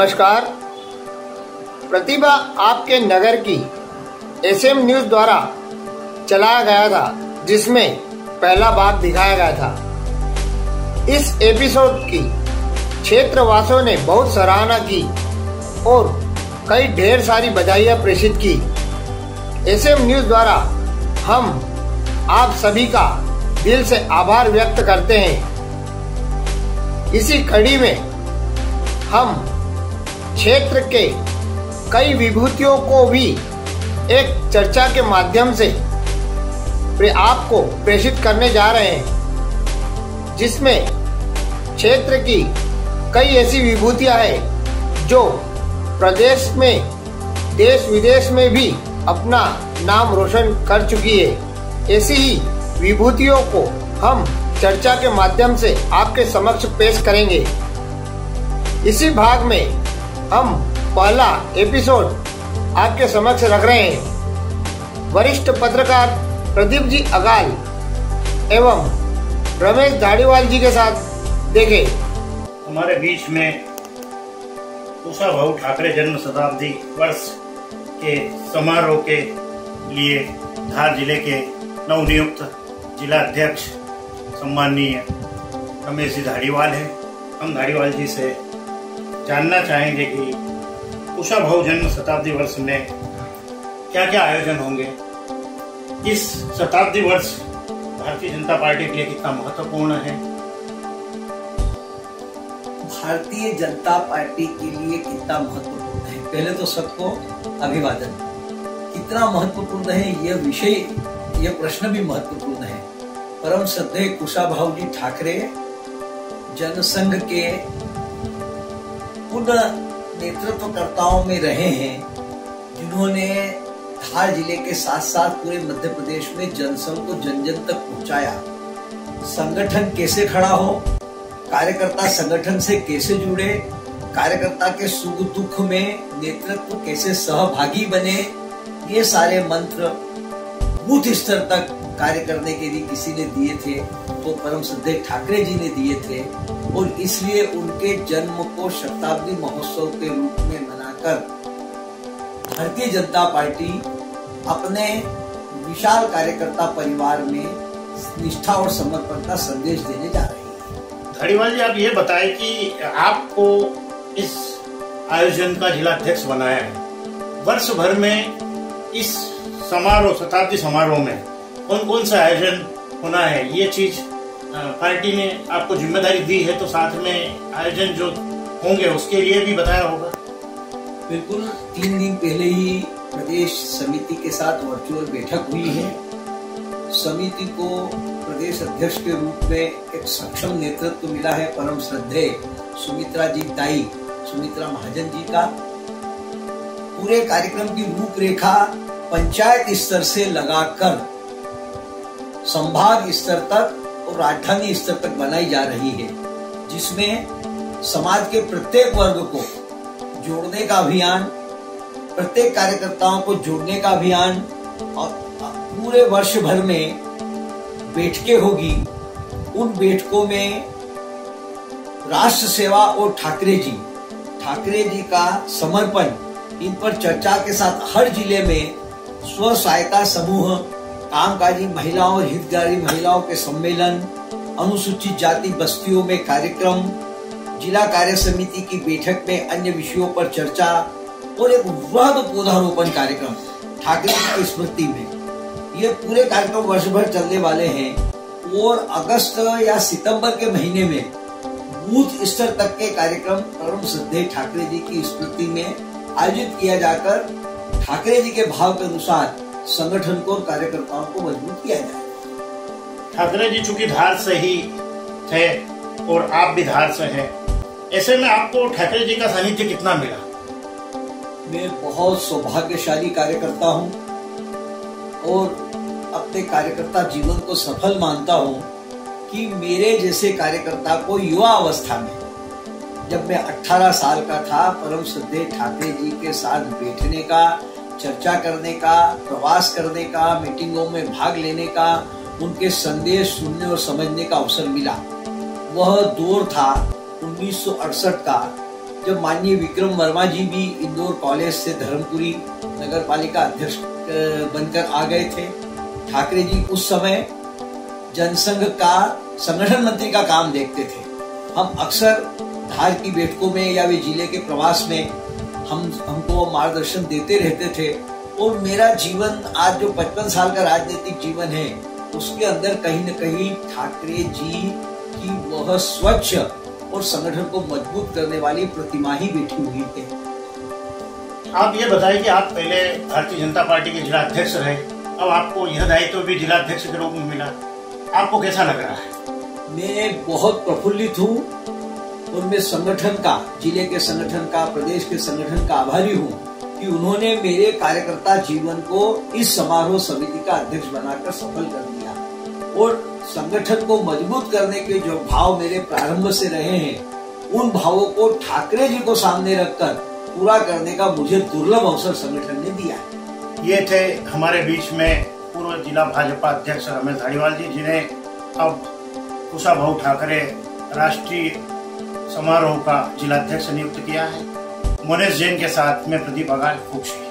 नमस्कार। प्रतिभा आपके नगर की एसएम न्यूज़ द्वारा चलाया गया था, जिसमें पहला भाग दिखाया गया था। इस एपिसोड की क्षेत्रवासियों ने बहुत सराहना की और कई ढेर सारी बधाइयां प्रेषित की। एसएम न्यूज़ द्वारा हम आप सभी का दिल से आभार व्यक्त करते हैं। इसी कड़ी में हम क्षेत्र के कई विभूतियों को भी एक चर्चा के माध्यम से आपको प्रेषित करने जा रहे हैं, जिसमें क्षेत्र की कई ऐसी विभूतियां हैं जो प्रदेश में देश विदेश में भी अपना नाम रोशन कर चुकी है। ऐसी ही विभूतियों को हम चर्चा के माध्यम से आपके समक्ष पेश करेंगे। इसी भाग में हम पहला एपिसोड आपके समक्ष रख रहे हैं। वरिष्ठ पत्रकार प्रदीप जी अगाल एवं रमेश धाड़ीवाल जी के साथ देखें। हमारे बीच में कुशाभाऊ ठाकरे जन्म शताब्दी वर्ष के समारोह के लिए धार जिले के नवनियुक्त जिला अध्यक्ष सम्माननीय रमेश जी धाड़ीवाल है। हम धाड़ीवाल जी से जानना चाहेंगे कि कुशाभाऊ जन्म शताब्दी वर्ष में क्या क्या आयोजन होंगे। इस शताब्दी वर्ष भारतीय जनता पार्टी के लिए कितना महत्वपूर्ण है। भारतीय जनता पार्टी के लिए कितना महत्वपूर्ण है, पहले तो सबको अभिवादन। कितना महत्वपूर्ण है यह विषय, यह प्रश्न भी महत्वपूर्ण है। परम श्रद्धेय कुशाभाऊ जी ठाकरे जनसंघ के उन नेतृत्वकर्ताओं में रहे हैं जिन्होंने धार जिले के साथ साथ पूरे मध्य प्रदेश में जनसंघ को जन जन तक पहुंचाया। संगठन कैसे खड़ा हो, कार्यकर्ता संगठन से कैसे जुड़े, कार्यकर्ता के सुख दुख में नेतृत्व कैसे सहभागी बने, ये सारे मंत्र बूथ स्तर तक कार्य करने के लिए किसी ने दिए थे तो परम श्रद्धेय ठाकरे जी ने दिए थे। और इसलिए उनके जन्म को शताब्दी महोत्सव के रूप में मनाकर भारतीय जनता पार्टी अपने विशाल कार्यकर्ता परिवार में निष्ठा और समर्पण का संदेश देने जा रही है। धाड़ीवाल जी, आप ये बताएं कि आपको इस आयोजन का जिला अध्यक्ष बनाया है। वर्ष भर में इस समारोह, शताब्दी समारोह में कौन कौन सा आयोजन होना है, ये चीज पार्टी ने आपको जिम्मेदारी दी है, तो साथ में आयोजन जो होंगे उसके लिए भी बताया होगा। बिल्कुल, 3 दिन पहले ही प्रदेश समिति के साथ वर्चुअल बैठक हुई है। समिति को प्रदेश अध्यक्ष के रूप में एक सक्षम नेतृत्व मिला है परम श्रद्धेय सुमित्रा जी ताई, सुमित्रा महाजन जी का। पूरे कार्यक्रम की रूपरेखा पंचायत स्तर से लगाकर संभाग स्तर तक और राजधानी स्तर तक बनाई जा रही है, जिसमें समाज के प्रत्येक वर्ग को जोड़ने का अभियान, प्रत्येक कार्यकर्ताओं को जोड़ने का अभियान और पूरे वर्ष भर में बैठकें होगी। उन बैठकों में राष्ट्र सेवा और ठाकरे जी का समर्पण, इन पर चर्चा के साथ हर जिले में स्व सहायता समूह, कामकाजी महिलाओं और हितग्राही महिलाओं के सम्मेलन, अनुसूचित जाति बस्तियों में कार्यक्रम, जिला कार्य समिति की बैठक में अन्य विषयों पर चर्चा और एक वृहद पौधारोपण कार्यक्रम ठाकरे जी की स्मृति में। ये पूरे कार्यक्रम वर्ष भर चलने वाले हैं और अगस्त या सितंबर के महीने में बूथ स्तर तक के कार्यक्रम परम श्रद्धेय ठाकरे जी की स्मृति में आयोजित किया जाकर ठाकरे जी के भाव के अनुसार संगठन को और कार्यकर्ताओं को मजबूत किया जाए। ठाकरे जी चूंकि धार से ही थे और आप भी धार से हैं, ऐसे में आपको ठाकरे जी का सानिध्य कितना मिला? मैं बहुत सौभाग्यशाली कार्यकर्ता हूं और अपने कार्यकर्ता जीवन को सफल मानता हूं कि मेरे जैसे कार्यकर्ता को युवा अवस्था में, जब मैं 18 साल का था, परम श्रद्धेय ठाकरे जी के साथ बैठने का, चर्चा करने का, प्रवास करने का, मीटिंगों में भाग लेने का, उनके संदेश सुनने और समझने का अवसर मिला। वह दौर था 1968 का, जब माननीय विक्रम वर्मा जी भी इंदौर कॉलेज से धर्मपुरी नगर पालिका अध्यक्ष बनकर आ गए थे। ठाकरे जी उस समय जनसंघ का संगठन मंत्री का काम देखते थे। हम अक्सर धार की बैठकों में या वे जिले के प्रवास में हमको मार्गदर्शन देते रहते थे। और मेरा जीवन आज जो 55 साल का राजनीतिक जीवन है उसके अंदर कहीं न कहीं ठाकरे जी की वह स्वच्छ और संगठन को मजबूत करने वाली प्रतिमा ही बैठी हुई है। आप ये बताइए कि आप पहले भारतीय जनता पार्टी के जिला अध्यक्ष रहे, अब आपको यह दायित्व भी जिला अध्यक्ष के रूप में मिला, आपको कैसा लग रहा है? मैं बहुत प्रफुल्लित हूँ और मैं संगठन का, जिले के संगठन का, प्रदेश के संगठन का आभारी हूँ कि उन्होंने मेरे कार्यकर्ता जीवन को इस समारोह समिति का अध्यक्ष बनाकर सफल कर दिया। और संगठन को मजबूत करने के जो भाव मेरे प्रारंभ से रहे हैं उन भावों को ठाकरे जी को सामने रखकर पूरा करने का मुझे दुर्लभ अवसर संगठन ने दिया है। ये थे हमारे बीच में पूर्व जिला भाजपा अध्यक्ष रमेश धारीवाल जी, जिन्हें अब कुशाभाऊ ठाकरे राष्ट्रीय समारोह का जिला अध्यक्ष नियुक्त किया है। मोनेश जैन के साथ में प्रदीप अगाल, खुशी।